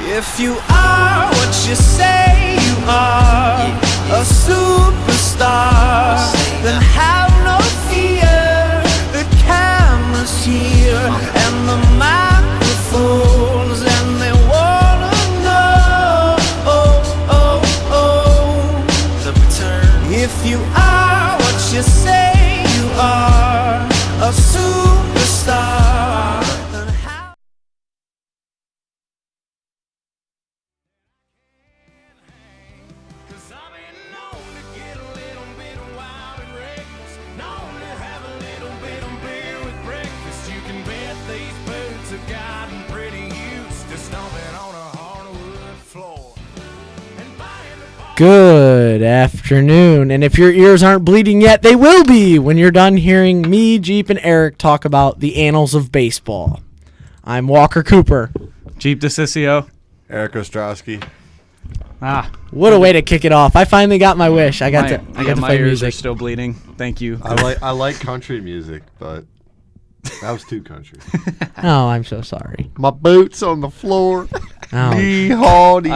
If you are what you say you are, a superstar, then have no fear. The camera's here and the microphones, and they wanna know, the return. If you are what you say you are, a superstar. Good afternoon, and if your ears aren't bleeding yet, they will be when you're done hearing me, Jeep, and Eric talk about the annals of baseball. I'm Walker Cooper. Jeep DeCiccio. Eric Ostrowski. What a way to kick it off. I finally got my wish. I got to my play ears music. are still bleeding. Thank you. I like country music, but that was too country. Oh, I'm so sorry. My boots on the floor. Oh. I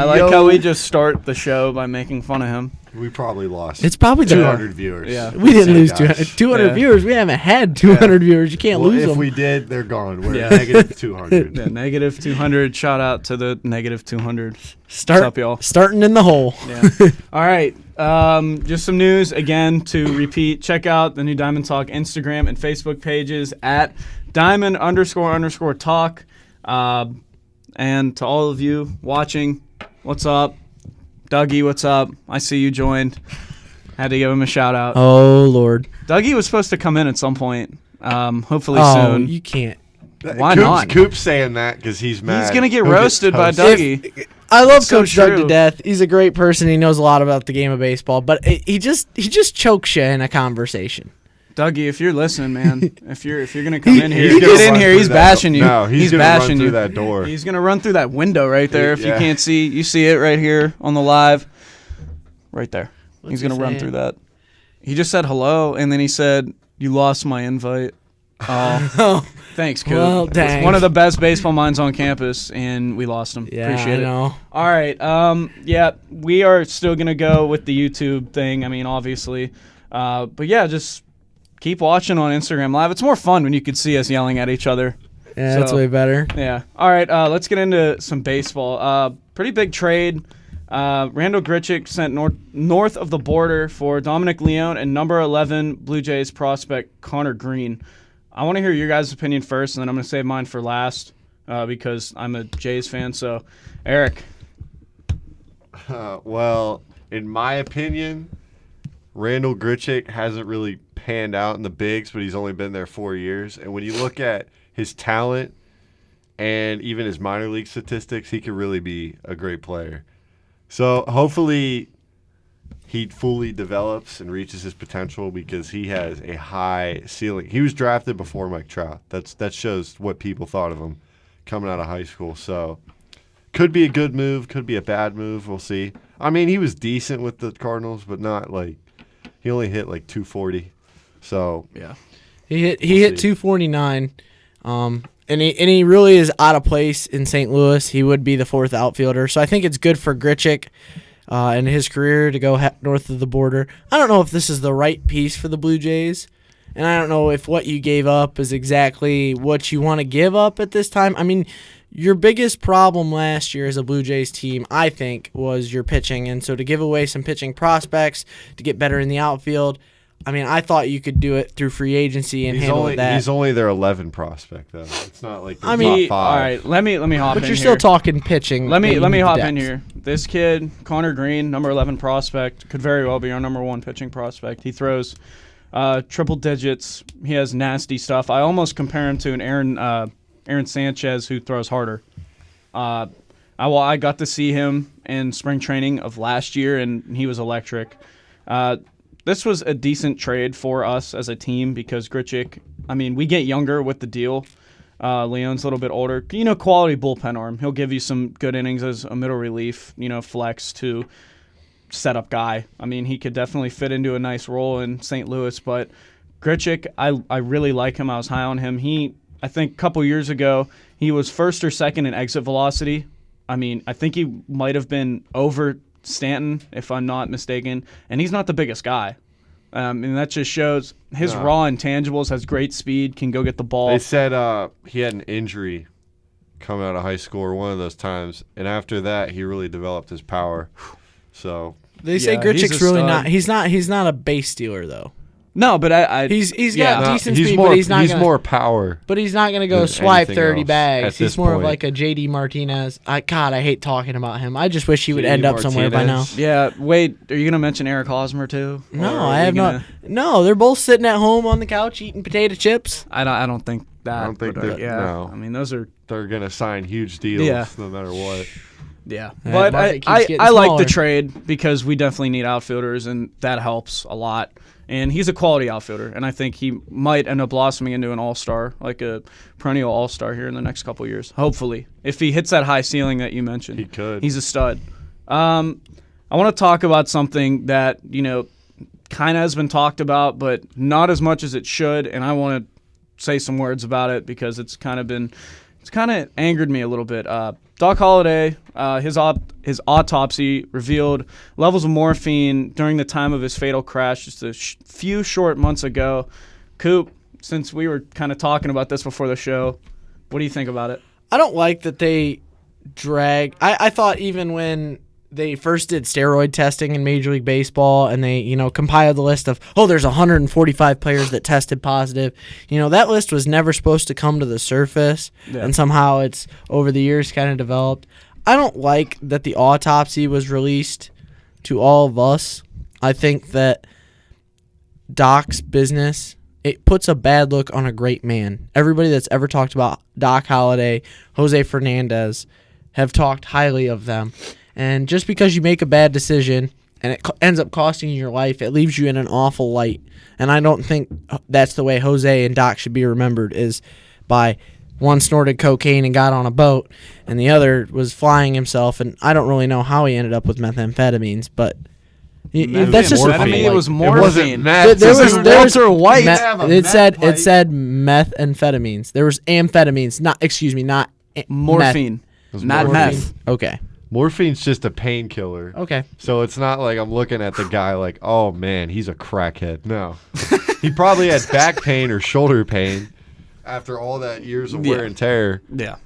like how we just start the show by making fun of him. We probably lost. It's probably 200 viewers. Yeah. We didn't lose guys. 200 Yeah. viewers. We haven't had 200 viewers. You can't lose If them. we did, they're gone. We're Yeah. negative 200. Yeah, negative 200. Shout out to the negative 200. What's up, y'all? Starting in the hole. Yeah. All right. Just some news again to repeat. Check out the new Diamond Talk Instagram and Facebook pages at Diamond__talk. And to all of you watching, what's up? Dougie, what's up? I see you joined. Had to give him a shout out. Oh, Lord. Dougie was supposed to come in at some point. Hopefully Oh, soon. you can't. Why not? Coop's saying that because he's mad. He's gonna get He'll roasted by toasted. Dougie. I love It's so Coach Doug to true. death. He's a great person. He knows a lot about the game of baseball, but he just chokes you in a conversation. Dougie, if you're listening, man, if you're gonna come in here, He's gonna get in run here. through He's that bashing you. No, he's gonna run bashing through you. that door. He's gonna run through that window right there. If you Yeah. can't see, you see it right here on the live, right there. He's he gonna run saying? through that. He just said hello, and then he said, "You lost my invite." Oh, thanks, Coop. Well, dang. One of the best baseball minds on campus, and we lost him. Yeah, Appreciate I know. it. All right. Yeah, we are still gonna go with the YouTube thing. I mean, obviously, but yeah, just keep watching on Instagram Live. It's more fun when you can see us yelling at each other. Yeah, that's So- way better. Yeah. All right. Let's get into some baseball. Pretty big trade. Randal Grichuk sent north of the border for Dominic Leone and number 11 Blue Jays prospect Connor Green. I want to hear your guys' opinion first, and then I'm going to save mine for last because I'm a Jays fan. So, Eric. Well, in my opinion, Randal Grichuk hasn't really panned out in the bigs, but he's only been there 4 years. And when you look at his talent and even his minor league statistics, he could really be a great player. So hopefully he fully develops and reaches his potential because he has a high ceiling. He was drafted before Mike Trout. That shows what people thought of him coming out of high school. So could be a good move, could be a bad move. We'll see. I mean, he was decent with the Cardinals, but not like he only hit like 240. So Yeah. He hit 249, and he really is out of place in St. Louis. He would be the fourth outfielder, so I think it's good for Grichuk in his career to go north of the border. I don't know if this is the right piece for the Blue Jays, and I don't know if what you gave up is exactly what you want to give up at this time. I mean, your biggest problem last year as a Blue Jays team, I think, was your pitching, and so to give away some pitching prospects to get better in the outfield, I mean, I thought you could do it through free agency and handle that. He's only their 11 prospect though. It's not like the I mean, top 5. All right. Let me hop But in you're here. still talking pitching. Let me and you need hop depth. in here. This kid, Connor Green, number 11 prospect, could very well be our number 1 pitching prospect. He throws triple digits. He has nasty stuff. I almost compare him to an Aaron Sanchez who throws harder. I got to see him in spring training of last year, and he was electric. This was a decent trade for us as a team because Grichuk, I mean, we get younger with the deal. Leone's a little bit older. Quality bullpen arm. He'll give you some good innings as a middle relief, flex to setup guy. I mean, he could definitely fit into a nice role in St. Louis, but Grichuk, I really like him. I was high on him. I think a couple years ago, he was first or second in exit velocity I mean, I think he might have been over Stanton, if I'm not mistaken, and he's not the biggest guy. And that just shows his raw intangibles, has great speed, can go get the ball. They said he had an injury coming out of high school or one of those times, and after that, he really developed his power. So They say Grichuk's really not. He's not a base stealer though. No, but he's got decent speed, more, but he's not. He's more power. But he's not gonna go swipe 30 bags. He's more of point. like a JD Martinez. I hate talking about him. I just wish he would end up somewhere by now. Yeah. Wait, are you gonna mention Eric Hosmer too? No, I have not. No, they're both sitting at home on the couch eating potato chips. I don't think that. I don't think that. Yeah. No. I mean, those are. They're gonna sign huge deals no matter what. Yeah, but I like the trade because we definitely need outfielders, and that helps a lot. And he's a quality outfielder, and I think he might end up blossoming into an all-star, like a perennial all-star here in the next couple of years, hopefully. If he hits that high ceiling that you mentioned. He could. He's a stud. I want to talk about something that, kind of has been talked about, but not as much as it should, and I want to say some words about it because it's kind of angered me a little bit. Doc Halliday, his autopsy revealed levels of morphine during the time of his fatal crash just a few short months ago. Coop, since we were kind of talking about this before the show, what do you think about it? I don't like that they drag. I thought even when they first did steroid testing in Major League Baseball and they, compiled the list of, there's 145 players that tested positive. That list was never supposed to come to the surface, and somehow it's over the years kind of developed. I don't like that the autopsy was released to all of us. I think that Doc's business, it puts a bad look on a great man. Everybody that's ever talked about Doc Halliday, Jose Fernandez, have talked highly of them. And just because you make a bad decision and it ends up costing you your life, it leaves you in an awful light. And I don't think that's the way Jose and Doc should be remembered, is by one snorted cocaine and got on a boat, and the other was flying himself. And I don't really know how he ended up with methamphetamines, but that's just morphine. It was morphine. It wasn't meth. There was White. It said methamphetamines. There was amphetamines. Not morphine. Not meth. Okay. Morphine's just a painkiller. Okay. So it's not like I'm looking at the guy like, oh, man, he's a crackhead. No. He probably had back pain or shoulder pain after all that years of wear and tear. Yeah.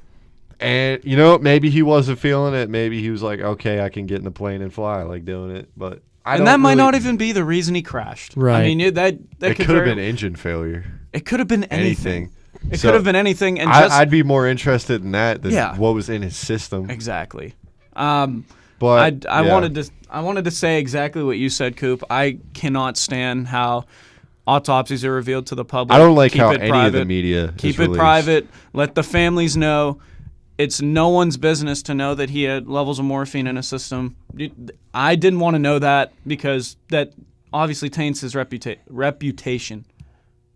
And, maybe he wasn't feeling it. Maybe he was like, okay, I can get in the plane and fly. I like doing it. But that might not even be the reason he crashed. Right. I mean, that could have been engine failure. It could have been anything. It So could have been anything. And I'd be more interested in that than what was in his system. Exactly. But I wanted to say exactly what you said, Coop. I cannot stand how autopsies are revealed to the public. I don't like how any of the media keep it private. Let the families know. It's no one's business to know that he had levels of morphine in his system. I didn't want to know that because that obviously taints his reputation,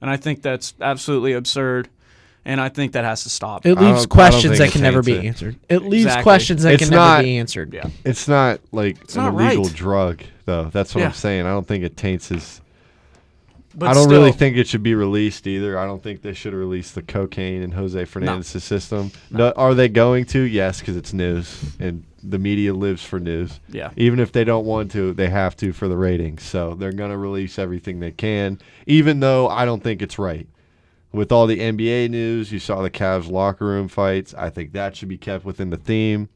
and I think that's absolutely absurd. And I think that has to stop. It leaves questions that can never be answered. It leaves questions that can never be answered. Yeah. It's not like an illegal drug, though. That's what Yeah. I'm saying. I don't think it taints his. But I don't still, really think it should be released either. I don't think they should release the cocaine in Jose Fernandez's system. No, are they going to? Yes, because it's news, and the media lives for news. Yeah. Even if they don't want to, they have to for the ratings. So they're going to release everything they can, even though I don't think it's right. With all the NBA news, you saw the Cavs locker room fights. I think that should be kept within the theme.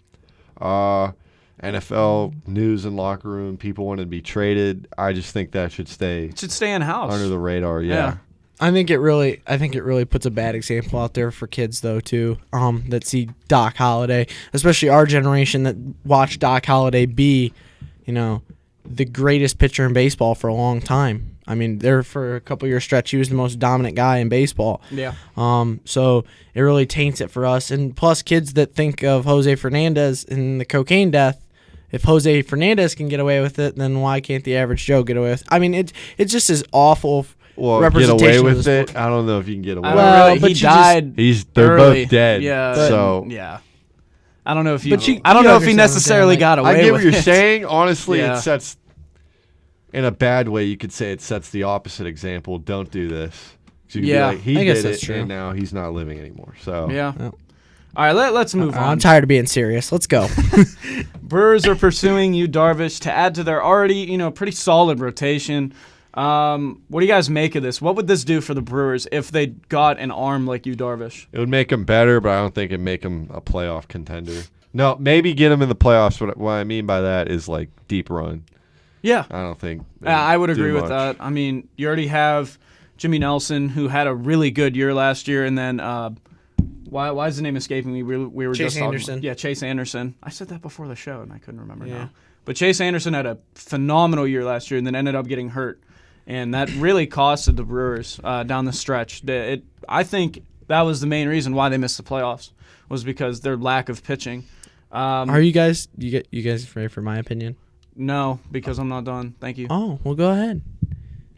NFL news and locker room, people want to be traded. I just think that should stay. It should stay in house under the radar. Yeah. I think it really puts a bad example out there for kids though too. That see Doc Halliday, especially our generation that watched Doc Halliday be, the greatest pitcher in baseball for a long time. I mean, there for a couple year stretch, he was the most dominant guy in baseball. Yeah. So it really taints it for us. And plus, kids that think of Jose Fernandez and the cocaine death, if Jose Fernandez can get away with it, then why can't the average Joe get away with it? I mean, it's just as awful. Well, representation get away of with the it. sport. I don't know if you can get away. Well, with it. he died. They're early. both dead. Yeah. So yeah. I don't know if I don't know if he understand necessarily what I'm saying, got away I get with what you're it. saying. Honestly, Yeah. it sets. In a bad way, you could say it sets the opposite example. Don't do this. So you could be like, he I guess did that's it, true. and now he's not living anymore. So Yeah. All right, let's move on. I'm tired of being serious. Let's go. Brewers are pursuing Yu Darvish to add to their already, pretty solid rotation. What do you guys make of this? What would this do for the Brewers if they got an arm like Yu Darvish? It would make them better, but I don't think it'd make them a playoff contender. No, maybe get them in the playoffs. But what I mean by that is like deep run. Yeah. I don't think. I would agree with much. that. I mean, you already have Jimmy Nelson, who had a really good year last year, and then why is the name escaping me? We were Chase just talking Anderson. about, yeah, Chase Anderson. I said that before the show, and I couldn't remember now. But Chase Anderson had a phenomenal year last year, and then ended up getting hurt, and that really costed the Brewers down the stretch. I think that was the main reason why they missed the playoffs, was because their lack of pitching. Are you guys ready for my opinion? No, because I'm not done. Thank you. Oh, well, go ahead.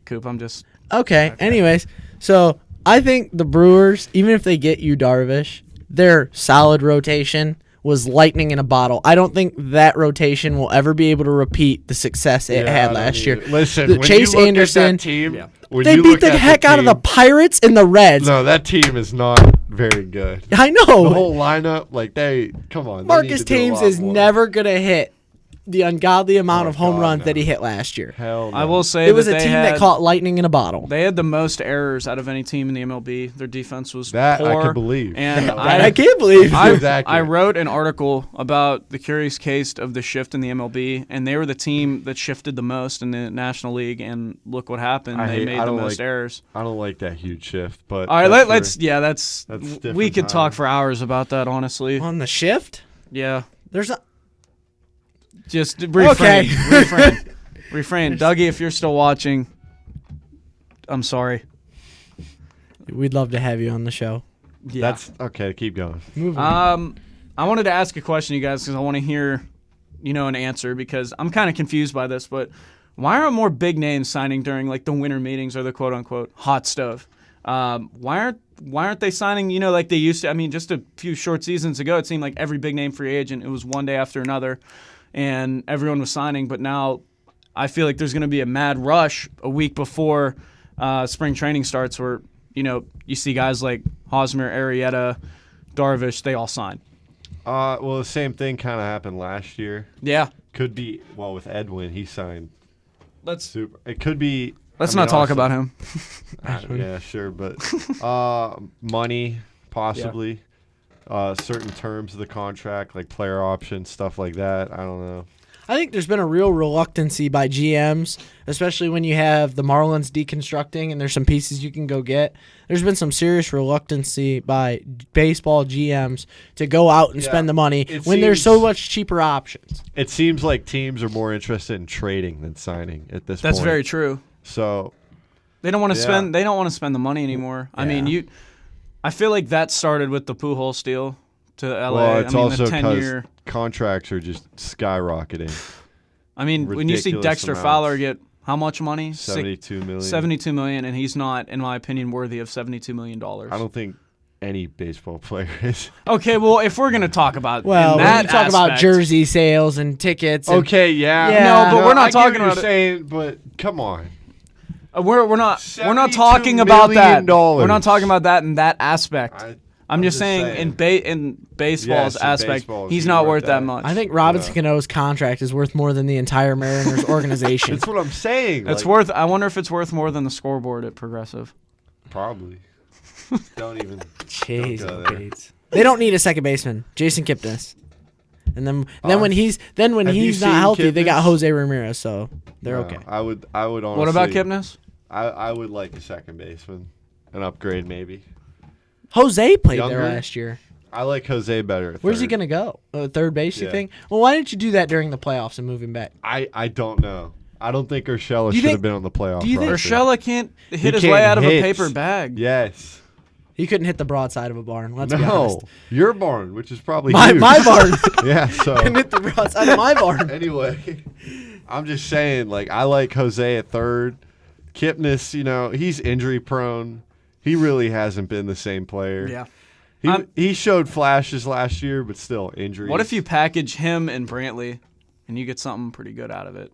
Coop, I'm just... Okay. Anyways, so I think the Brewers, even if they get Yu Darvish, their solid rotation was lightning in a bottle. I don't think that rotation will ever be able to repeat the success it had last year. Listen, when Chase you look Anderson, at that team, when they you beat look the at heck out of the team- Pirates and the Reds. No, that team is not very good. I know. The whole lineup, like come on. they need Marcus to do a Thames lot is more. never going to hit the ungodly amount Oh, of home God, runs no. that he hit last year. Hell no. I will say It was a that they team had, that caught lightning in a bottle. They had the most errors out of any team in the MLB. Their defense was That I poor. could believe. And I can't believe I, Exactly. I wrote an article about the curious case of the shift in the MLB, and they were the team that shifted the most in the National League. And look what happened; they made the most errors. I don't like that huge shift, but All right, that's that's different we could talk time. for hours about that. Honestly, on the shift. yeah. There's a Just refrain. Okay. Refrain. Dougie, if you're still watching, I'm sorry. We'd love to have you on the show. Yeah. That's okay. Keep going. Moving on. I wanted to ask a question, you guys, because I want to hear, an answer, because I'm kind of confused by this. But why aren't more big names signing during like the winter meetings or the quote unquote hot stove? Why aren't they signing? Like they used to. I mean, just a few short seasons ago, it seemed like every big name free agent, it was one day after another, and everyone was signing. But now, I feel like there's going to be a mad rush a week before spring training starts, where you see guys like Hosmer, Arrieta, Darvish, they all sign. Well, the same thing kind of happened last year. Yeah. Could be with Edwin, he signed. Let's Super. It could be. not talk about him. Yeah, sure, but money possibly. Certain terms of the contract, like player options, stuff like that. I don't know. I think there's been a real reluctancy by GMs, especially when you have the Marlins deconstructing and there's some pieces you can go get. There's been some serious reluctancy by baseball GMs to go out and spend the money when there's so much cheaper options. It seems like teams are more interested in trading than signing at this point. That's very true. So They don't want to Yeah. spend. They don't want to spend the money anymore. I mean, I feel like that started with the Pujols deal to LA. well, it's also the because 10-year. contracts are just skyrocketing. I mean, when you see ridiculous Dexter amounts. Fowler get how much money? $72 million. $72 million, and he's not, in my opinion, worthy of $72 million. I don't think any baseball player is. Okay, well, if we're gonna talk about Well, that when you talk about aspect- jersey sales and tickets. And Okay, yeah. Yeah. No, but we're not I get talking what you're about it. saying, but come on. we're not $72 talking about that. million. We're not talking about that in that aspect. I'm just saying, saying. in baseball's Yes, in aspect, baseball, he's he's not worth worth that that. much. I think Robinson Cano's contract is worth more than the entire Mariners organization. That's what I'm saying. it's like, worth. I wonder if it's worth more than the scoreboard at Progressive. Probably. Don't even. Jeez, Don't go there. Bates. They don't need a second baseman, Jason Kipnis. And then when he's have you not seen healthy, they got Kipnis? Jose Ramirez, so they're No, okay. I would honestly. What about Kipnis? I would like a second baseman, an upgrade maybe. Jose played Younger? there last year. I like Jose better. At Where's he third. gonna go? Third base, you Yeah. think? Well, why didn't you do that during the playoffs and move him back? I don't know. I don't think Urshela Do you should think- have been on the playoff. do you think roster. Urshela can't hit his can't way out of a hit. paper bag. Yes. He couldn't hit the broadside of a barn. Let's be No. honest. Your barn, which is probably My huge. barn Yeah. So couldn't hit the broadside of my barn. anyway, I'm just saying. Like I like Jose at third. Kipnis, he's injury prone. He really hasn't been the same player. Yeah. He showed flashes last year, but still injuries. What if you package him and Brantley, and you get something pretty good out of it?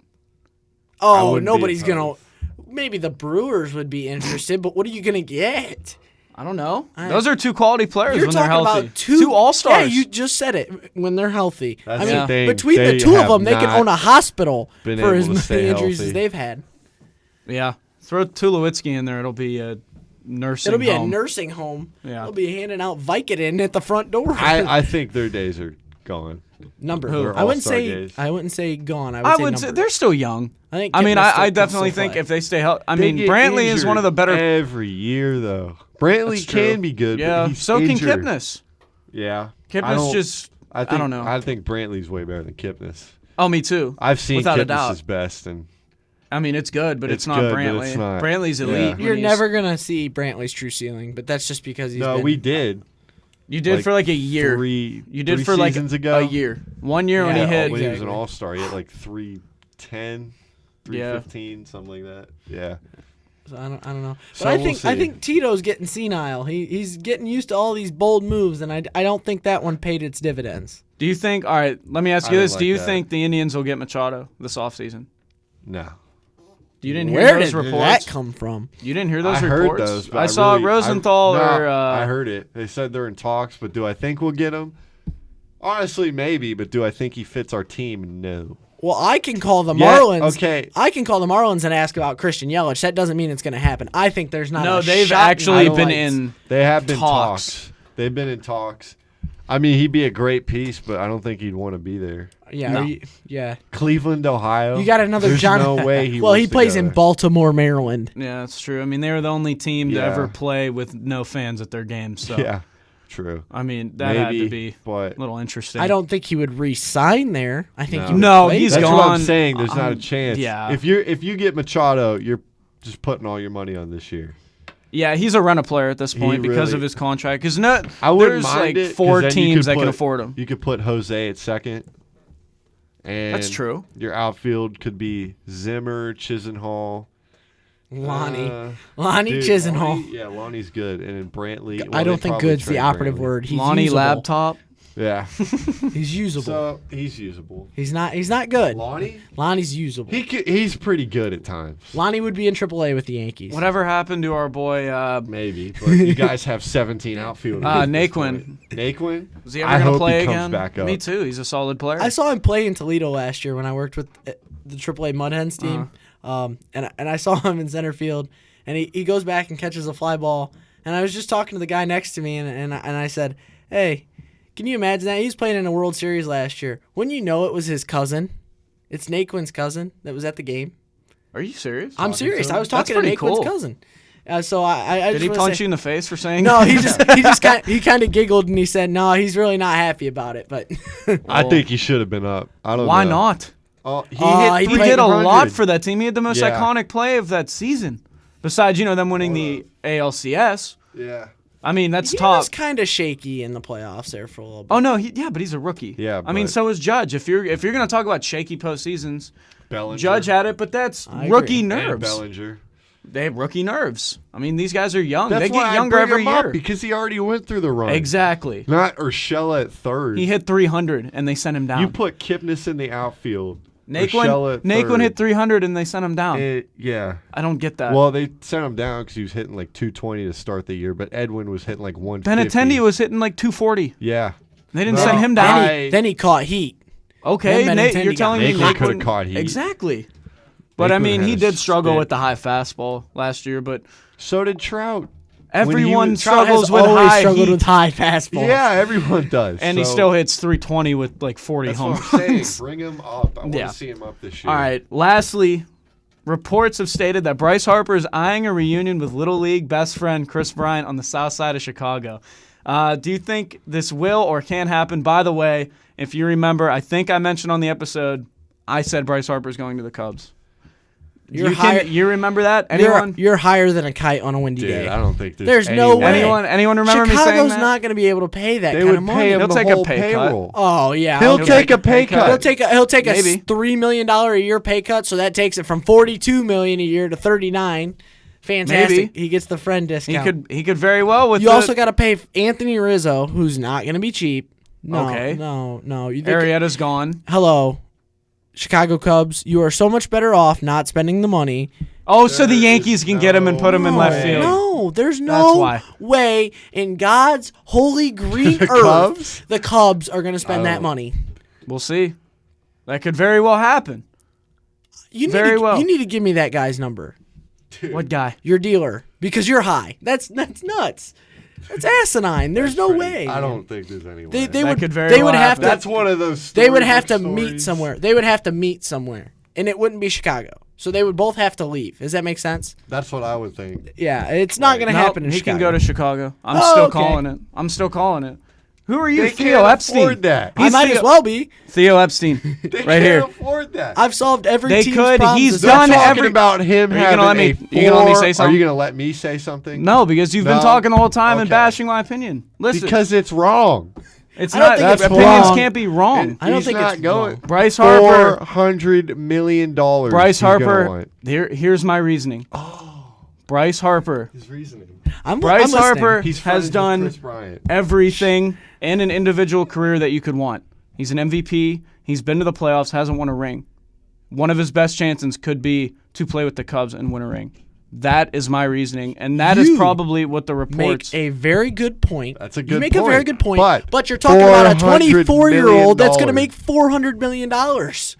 Oh, wouldn't be nobody's gonna. opposed. Maybe the Brewers would be interested, but what are you gonna get? I don't know. Those are two quality players You're when they're talking healthy. about two All-stars. Yeah, you just said it. When they're healthy. That's I mean, the thing. between They the two of have them, they can not own a hospital been for able as to many stay injuries healthy. as they've had. Yeah. Throw Tulowitzki in there. It'll be a nursing It'll be home. a nursing home. Yeah. They'll be handing out Vicodin at the front door. I think their days are gone. Number. Who? I wouldn't All-star say. days. I wouldn't say gone. I I would would say say number. they're still young. I think. I mean, Kipnis I can definitely still think play. if they stay healthy. I They mean, get Brantley is one of the injured better. every year though. Brantley That's true. can be good. Yeah. but he's So injured. can Kipnis. Yeah. Kipnis just. I think, don't know. I think Brantley's way better than Kipnis. Oh, me too. I've seen Without a doubt. Kipnis' best, and I mean, it's good, but it's It's not good, but Brantley. it's not. Brantley's Yeah. elite. when You're he's- never gonna see Brantley's true ceiling, but that's just because he's. no, been, we did. You did like, for like a year. You You did for like seasons ago. a year. 1 year when he Yeah, hit. when he was an Exactly. all-star. He had like 310, 315, something like that. Yeah. So I don't know. But So I we'll think see. I think Tito's getting senile. He's getting used to all these bold moves, and I don't think that one paid its dividends. Do you think? All right, let me ask I you didn't this: Do like you that. think the Indians will get Machado this offseason? No. You didn't hear Where those did reports? that come from? You didn't hear those I reports? heard those. But I saw really- Rosenthal no, or. I heard it. They said they're in talks, but do I think we'll get him? Honestly, maybe. But do I think he fits our team? No. Well, I can call the Yeah, Marlins. okay. I can call the Marlins and ask about Christian Yelich. That doesn't mean it's going to happen. I think there's not. No, a they've shot actually in been lights. in. They have been Talks. talks. They've been in talks. I mean, he'd be a great piece, but I don't think he'd want to be there. Yeah, No. yeah. Cleveland, Ohio. You got another There's John. no way he well, wants he to plays go in there. Baltimore, Maryland. Yeah, that's true. I mean, they were the only team to Yeah. ever play with no fans at their games. So, Yeah, true. I mean, that had to be but a little interesting. I don't think he would re-sign there. I think No. he would No, play he's there. that's what I'm gone. saying. There's not a chance. yeah. If you get Machado, you're just putting all your money on this year. Yeah, he's a rent a player at this He point because really- of his contract. Because no, I wouldn't there's mind like it, 'cause 4 then you teams could that can put- afford him. You could put Jose at second. And That's true. Your outfield could be Zimmer, Chisenhall. Lonnie. Uh, Lonnie dude, Chisenhall. Lonnie- yeah, Lonnie's good. And then Brantley. I don't think good's the operative word. He's Lonnie usable. Laptop. Yeah. He's usable. So he's usable. He's not good. Lonnie? Lonnie's usable. He's pretty good at times. Lonnie would be in AAA with the Yankees. Whatever happened to our boy Maybe. But you guys have 17 outfielders. at this Naquin? point. Naquin? Is he I ever going to hope play he comes again? back up. Me too. He's a solid player. I saw him play in Toledo last year when I worked with the AAA Mud Hens team. And I saw him in center field, and he goes back and catches a fly ball. And I was just talking to the guy next to me, and I said, "Hey, can you imagine that? He was playing in a World Series last year. Wouldn't you know it was his cousin? It's Naquin's cousin that was at the game. Are you serious? I'm serious. I was That's talking to pretty Naquin's cool. cousin. So I Did just he wanna punch say- you in the face for saying? No, he kind of giggled and he said, "No, he's really not happy about it." But I think he should have been up. I don't Why know. not? Oh, he he hit He played did a 300. lot for that team. He had the most Yeah. iconic play of that season. Besides, them winning the ALCS. Yeah. I mean, that's he top. was kind of shaky in the playoffs there for a little bit. Oh no, but he's a rookie. Yeah, I mean, but- so is Judge. If you're gonna talk about shaky postseasons, Bellinger. Judge had it, but that's I rookie agree. and nerves. Bellinger. They have rookie nerves. I mean, these guys are young. That's they why get I younger bring every him up, year. because he already went through the run. Exactly. Not Urshela at third. He hit 300 and they sent him down. You put Kipnis in the outfield. Naquin Urshela at third. hit 300 and they sent him down. Yeah. I don't get that. Well, they sent him down because he was hitting like 220 to start the year, but Edwin was hitting like 150. Benintendi was hitting like 240. Yeah. They didn't No, send him down. Then he caught heat. Okay, Then Nate, Benintendi you're got telling me Naquin Naquin coulda caught heat. Exactly. But I Naquin mean, had he a did struggle stick. with the high fastball last year, but So did Trout. everyone Trout struggles has with always high struggled heat. with high fastballs. Yeah, everyone does. And he So still hits 320 with like 40 That's home what I'm saying. runs. Bring him up. I want Yeah. to see him up this year. All right. Lastly, reports have stated that Bryce Harper is eyeing a reunion with Little League best friend Chris Bryant on the south side of Chicago. Do you think this will or can happen? By the way, if you remember, I think I mentioned on the episode, I said Bryce Harper is going to the Cubs. You remember that? Anyone? You're higher than a kite on a windy Dude, day. I don't think There's no anyone- way. Anyone remember me saying Chicago's that? not going to be able to pay that They kind would of money. pay him He'll the take a whole pay cut. payroll. Oh yeah, He'll take a pay cut. He'll take a Maybe. $3 million a year pay cut, so that takes it from $42 million a year to $39. Fantastic. Maybe. He gets the friend discount. He could very well with You also got to pay Anthony Rizzo, who's not going to be cheap. No, Okay. no. You think, Arrieta's gone. hello, Chicago Cubs, you are so much better off not spending the money. Oh, so the Yankees can get him and put him in left field. No, there's That's no why. way in God's holy green The earth Cubs? the Cubs are going to spend that money. We'll see. That could very well happen. You need Very to, well. You need to give me that guy's number. What guy? Your dealer, because you're high. That's nuts. That's asinine. There's no way. I don't think there's any way. They That would. could very They well would have happen. to. That's one of those. They would have to storybook meet stories. somewhere. They would have to meet somewhere, and it wouldn't be Chicago. So they would both have to leave. Does that make sense? That's what I would think. Yeah, it's not going to happen in he Chicago. can go to Chicago. I'm Oh, still okay. calling it. I'm still calling it. Who are you, They Theo can't Epstein? afford that. I might as well be. Theo Epstein, They right can't here. afford that. I've solved every They team's could. problems He's this done year. We're talking every- about him Are you having gonna let me- a you gonna let me four- say Are something? you gonna let me say something? No, because you've been No? talking the whole time and Okay. bashing my opinion. Listen, Because it's wrong. it's I don't not. think it's Opinions wrong. can't be wrong. I don't He's think not it's going. wrong. Bryce Harper. $400 million. Bryce he's gonna Harper. want. Here's my reasoning. Bryce Harper. His reasoning. I'm Bryce listening. Harper He's has friends with done Chris Bryant. everything in an individual career that you could want. He's an MVP. He's been to the playoffs, hasn't won a ring. One of his best chances could be to play with the Cubs and win a ring. That is my reasoning, and that is You probably what the reports. Make a very good point. That's a You good make a very point. good point. But you're talking about a $400 24-year-old that's going to million. make $400 million.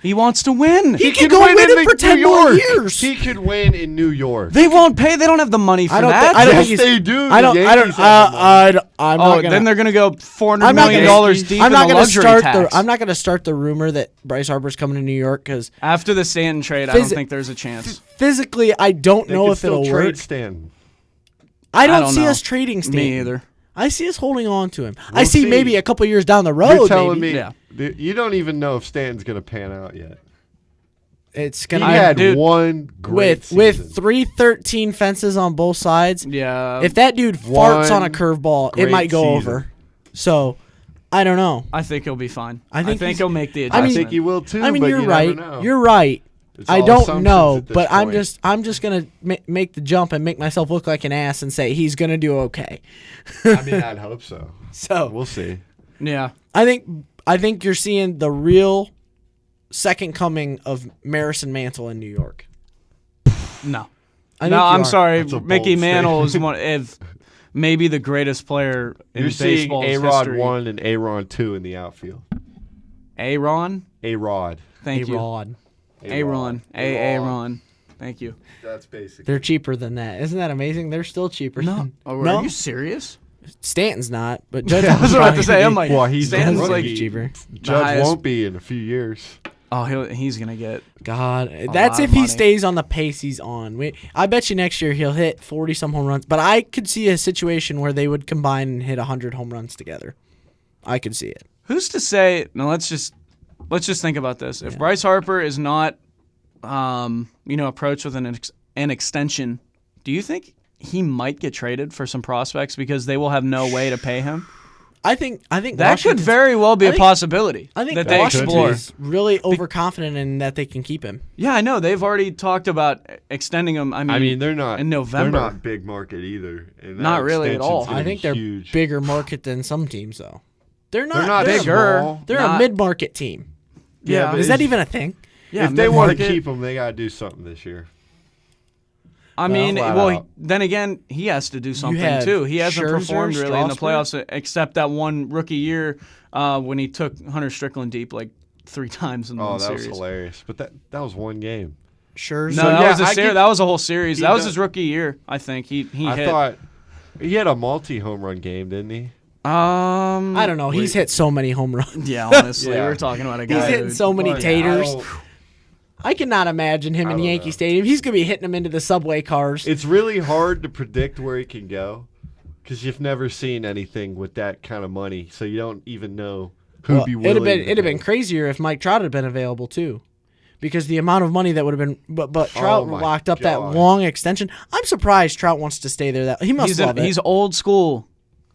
He wants to win. He can go win it for 10 more years. He could win in New York. They won't pay. They don't have the money for I don't that. think. I don't Yes, think he's, they do. I don't. The I don't. Yankees have the money. I'm Oh, not gonna. then they're going to go $400 I'm not million gonna- deep I'm in not a gonna luxury start tax. I'm not going to start the rumor that Bryce Harper's coming to New York because After the Stanton trade, I don't think there's a chance. physically I don't They know could if still it'll trade work. Stan. I don't don't see know. us trading Stanton. Me either. I see us holding on to him. I We'll see see. maybe a couple years down the road. You're telling maybe. me Yeah. you don't even know if Stanton's going to pan out yet. It's He gonna had dude, one great with season. 313 fences on both sides. Yeah. If that dude farts on a one curveball, it great might go season. over. So, I don't know. I think he'll be fine. I think he's- he'll make the I adjustment. mean- I think he will too. I mean, but you're you right. Never know. You're right. It's I all don't assumptions know, at this but point. I'm just gonna make the jump and make myself look like an ass and say he's gonna do okay. I mean, I'd hope so. So We'll see. Yeah. I think you're seeing the real second coming of Marison Mantle in New York. No. I think No, you I'm are. sorry. That's a Mickey bold Mantle is statement. if maybe the greatest player in You're seeing baseball's A-Rod history. 1 and A-Rod 2 in the outfield. A-Ron? A-Rod. Thank you. A-Rod. A-Ron. A-Ron. Thank you. That's basically. They're cheaper than that. Isn't that amazing? They're still cheaper. No. Oh, No? Are you serious? Stanton's not, but Judge I was about to say, I'm like, Well, he's Stanton's the like, rookie. cheaper. Judge highest- won't be in a few years. oh, he's going to get. God, that's lot if of he money. stays on the pace he's on. I bet you next year he'll hit 40 some home runs. But I could see a situation where they would combine and hit 100 home runs together. I could see it. Who's to say? No, let's just think about this. If Bryce Harper is not, approached with an extension, do you think he might get traded for some prospects because they will have no way to pay him? I think That could Washington's- very well be I a think- possibility. I think that they Washington explore. is really overconfident in that they can keep him. Yeah, I know. They've already talked about extending him. I mean, they're not in November. They're not big market either. And that Not really at extension's all. gonna I be think they're huge. bigger market than some teams, though. They're not. They're not bigger. small. They're not- a mid-market team. Yeah, but Is that even a thing? yeah, if they want to mid-market. keep him, they got to do something this year. I mean, flat well, out. then again, he has to do something have too. He hasn't Scherzer, performed really in the Strasburg. playoffs except that one rookie year when he took Hunter Strickland deep like 3 times in the Oh, one that was series. hilarious. But that was one game. Sure. No, So, that yeah, was a I series. get- That was a whole series. he That was does- his rookie year, I think. He I hit. thought he had a multi-home run game, didn't he? I don't know. He's hit so many home runs. Yeah, honestly, Yeah. we're talking about a He's guy. hitting so many But taters. I don't- I cannot imagine him I in don't Yankee know. Stadium. He's gonna be hitting them into the subway cars. It's really hard to predict where he can go because you've never seen anything with that kind of money, so you don't even know who'd be willing. It'd have been crazier if Mike Trout had been available too, because the amount of money that would have been. But Trout my locked up that God. long extension. I'm surprised Trout wants to stay there. That he must love it. He's old school.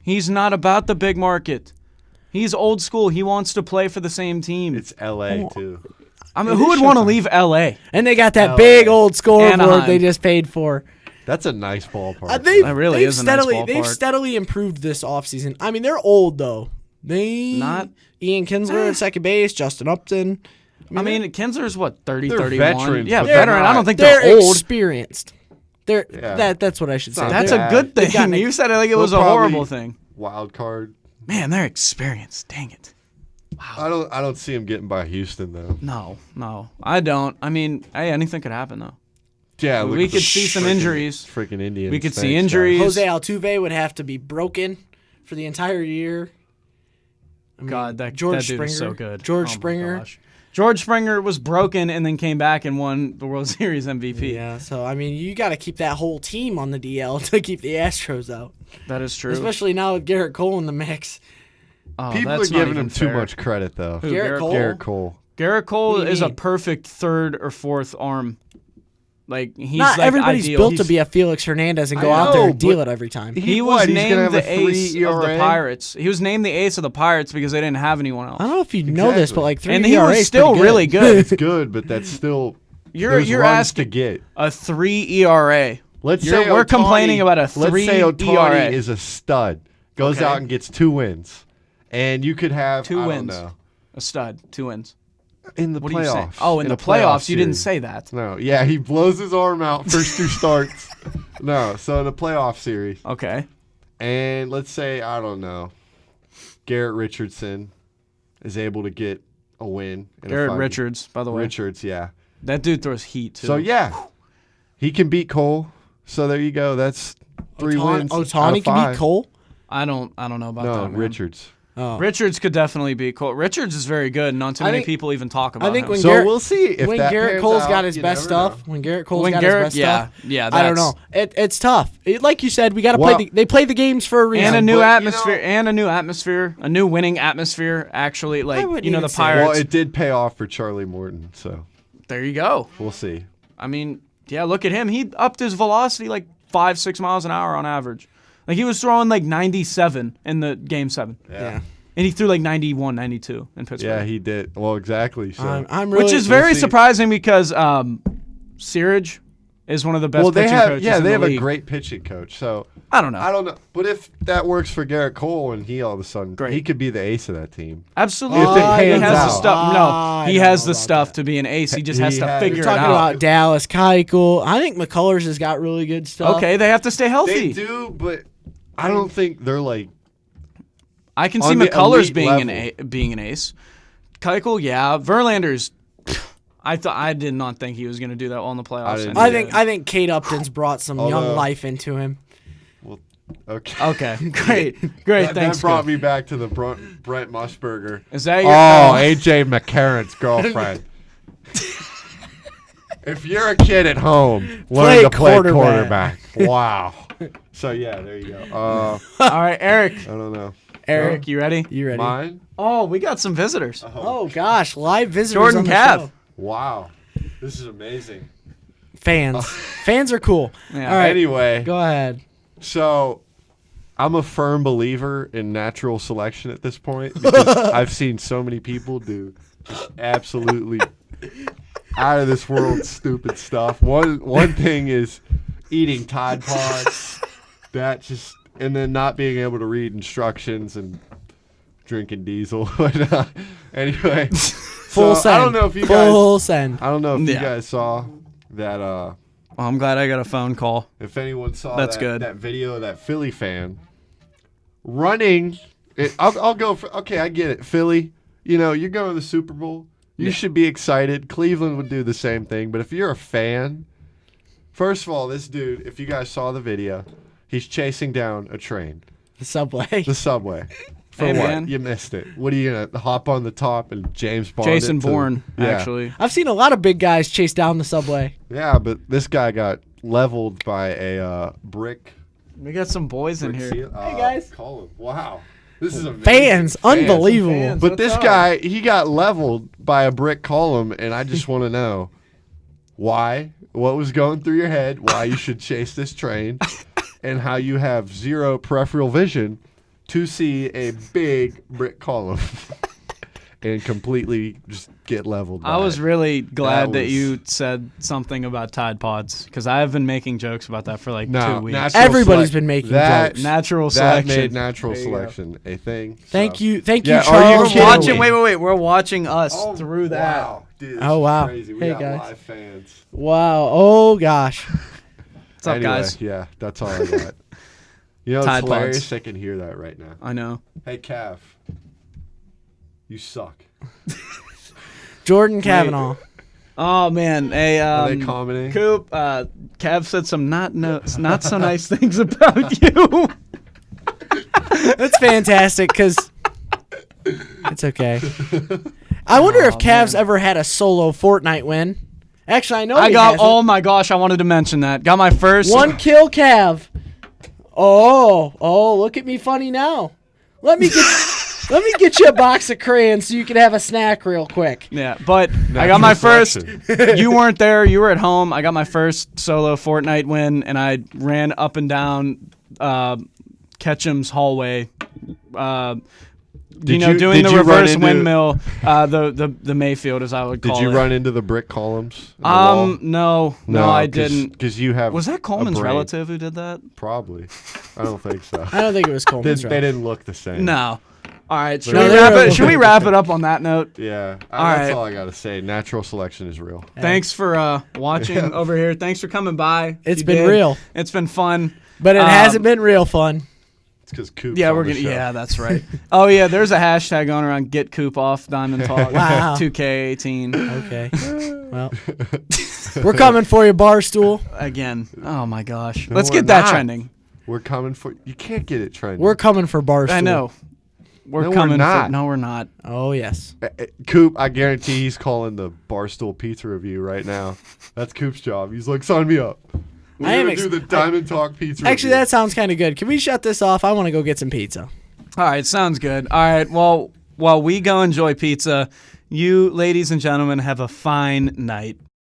He's not about the big market. He's old school. He wants to play for the same team. It's L.A. too. I mean, who would want to leave L.A.? And they got that LA. big old scoreboard Anaheim. they just paid for. That's a nice ballpark. That really is a nice They've ballpark. steadily improved this offseason. I mean, they're old though. Not- Ian Kinsler at second base, Justin Upton. I mean, Kinsler's what, 30, They're 31? veterans, Yeah, but they're veteran. I not- don't think They're they're old. experienced. That's what I should say. not That's They're- a good they've gotten thing. You said it like it was They'll a horrible probably thing. Wild card. Man, they're experienced. Dang it. I don't see him getting by Houston though. No, I don't. I mean, hey, anything could happen though. Yeah, We could see some injuries. Freaking Indians. We could see Thanks, guys. injuries. Jose Altuve would have to be broken for the entire year. I mean, God, that George dude Springer, is so good. George Oh my Springer. gosh. George Springer was broken and then came back and won the World Series MVP. Yeah, so I mean, you got to keep that whole team on the DL to keep the Astros out, That is true. especially now with Garrett Cole in the mix. Oh, People are that's not giving even him too fair. much credit though. Who, Garrett Cole? Garrett Cole. Garrett Cole What do you is a mean? perfect third or fourth arm. Like he's Not like everybody's ideal. built to be a Felix Hernandez and go I out there know, and deal but it every time. He What, was he's gonna named have the a 3 ace of the ERA? Pirates. He was named the ace of the Pirates because they didn't have anyone else. I don't know if you know this, but Exactly. like 3 And he ERA was is still pretty really good. It's good, but that's still You're there's runs asking to get. a 3 ERA. Let's You're- say we're Ohtani- complaining about a Let's 3 say Ohtani ERA. is a stud, goes Okay. out and gets 2 wins, and you could have 2 I wins. Don't know, A stud. 2 wins. in the What do you say? playoffs. Oh, in the a playoff playoffs, you didn't series. say that. No, yeah, he blows his arm out first 2 starts. No, so in a playoff series, Okay. and let's say I don't know, Garrett Richardson is able to get a win. In Garrett a 5 Richards, by the way. Richards, yeah. That dude throws heat too. So yeah, he can beat Cole. So there you go. That's 3 wins. out Ohtani of can 5. beat Cole. I don't know about No, that. Man. Richards. Oh. Richards could definitely beat Cole. Richards is very good. Not too I many think- people even talk about I think him. when So Garrett, we'll see if when that Garrett pans Cole's out, got his you best never know. stuff, when Garrett Cole's When got Garrett, his best stuff, yeah, I don't that's- know. It's tough. Like you said, we got to Well- play. They play the games for a reason. And a new but, you atmosphere, know- and a new atmosphere, a new winning atmosphere. Actually, like wouldn't you know, even the say that. Pirates. Well, it did pay off for Charlie Morton, so There you go. we'll see. I mean, yeah, look at him. He upped his velocity like 5-6 miles an hour on average. Like he was throwing like 97 in the game 7, yeah. and he threw like 91, 92 in Pittsburgh. Yeah, he did. Well, exactly. So I'm really, Which is very see. surprising because Searage is one of the best well, they pitching have coaches yeah, in they the have league. a great pitching coach. So I don't know. I don't know, but if that works for Garrett Cole and he all of a sudden Great. he could be the ace of that team. Absolutely. If it he pans has the out. stuff. No, I he don't has know the about stuff that. to be an ace. He just He has to has- figure You're it talking out. about Dallas Keuchel. I think McCullers has got really good stuff. Okay, they have to stay They healthy. do, but I don't think they're like I can see on the McCullers elite being an ace. Keuchel, yeah. Verlander's. I did not think he was going to do that well in the playoffs. didn't and he either. did. I think Kate Upton's brought some young Although- life into him. okay. Okay, great. That Thanks. brought Good. me back to the Brent Musburger. Is that your? Oh, AJ McCarron's girlfriend. If you're a kid at home, learn Play to play quarterback. quarterback. Wow. So yeah, there you go. All right, Eric. I don't know. Eric, you ready? You ready? Mine? Oh, we got some visitors. Oh gosh, live visitors Jordan on the Cav. show. Wow. This is amazing. Fans. Fans are cool. Yeah. All right, Anyway, go ahead. so I'm a firm believer in natural selection at this point because I've seen so many people do just absolutely out of this world stupid stuff. One thing is eating Tide Pods. That just and then not being able to read instructions and drinking diesel. But anyway, Full so send. I don't know if you Full guys. send. I don't know if you Yeah. guys saw that. Well, I'm glad I got a phone call. If anyone saw That's that, good. that video of that Philly fan running, I'll go for, okay, I get it. Philly, you know, you're going to the Super Bowl. You should be excited. Cleveland would do the same thing. But if you're a fan, first of all, this dude, if you guys saw the video, he's chasing down a train, The subway. the subway. For Hey, what? man. You missed it. What are you going to hop on the top and James Bond Jason it to- Bourne, Yeah. actually. I've seen a lot of big guys chase down the subway. Yeah, but this guy got leveled by a brick. We got some boys in here. Hey, guys. Call him. Wow. This is amazing. Fans, unbelievable. fans. But What's this up? guy, he got leveled by a brick column, and I just want to know why, what was going through your head, why you should chase this train, and how you have zero peripheral vision to see a big brick column. and completely just get leveled. I was really glad that was- you said something about Tide Pods because I have been making jokes about that for like 2 weeks. natural Everybody's been making that, jokes. Natural That selection. made natural There you go. selection a thing. Thank so. you, Yeah, are Charles. you We're kidding watching. me? Wait. We're watching us through that. Wow. Dude, this Oh, is wow. crazy. We Hey, got guys. live fans. Wow. Oh gosh. What's up, Anyway, guys? Yeah, that's all I got. You know, it's Tide hilarious. Pods. I can hear that right now. I know. Hey, Cav, you suck. Jordan Kavanaugh. Oh man, hey, Are they commenting? Coop, Cav said some not so nice things about you. That's fantastic because it's okay. I wonder if Cavs ever had a solo Fortnite win. Actually, I know he hasn't. Oh my gosh, I wanted to mention that. Got my first One kill, Cav. Oh, look at me funny now. Let me get you a box of crayons so you can have a snack real quick. Yeah, but I Natural got my first. selection. You weren't there. You were at home. I got my first solo Fortnite win, and I ran up and down Ketchum's hallway. Did Doing you the run reverse into- windmill, the Mayfield, as I would call Did you it. run into the brick columns? in the wall? No, I didn't. Because you have. Was that a Coleman's brain. relative who did that? Probably. I don't think so. I don't think it was Coleman's They right. didn't look the same. No. All right. Should No, we they wrap were- it? Should we wrap it up on that note? Yeah. All That's right. all I gotta say. Natural selection is real. Thanks for watching over here. Thanks for coming by. It's You been did. real. It's been fun. But it hasn't been real fun. It's because Coop's Yeah, on we're the gonna. show. Yeah, that's right. Oh yeah, there's a hashtag going around. Get Coop off Diamond Talk. Wow. 2K18 Okay. Well, we're coming for you, Barstool. again. Oh my gosh. No, Let's we're get that not. trending. We're coming for. You can't get it trending. We're coming for Barstool. I know. We're No, we're coming. not. No, we're not. Oh, yes. Coop, I guarantee he's calling the Barstool Pizza review right now. That's Coop's job. He's like, sign me up. We're I am gonna do the Diamond Talk Pizza. Actually, review. that sounds kind of good. Can we shut this off? I want to go get some pizza. All right, sounds good. All right, well, while we go enjoy pizza, you ladies and gentlemen have a fine night.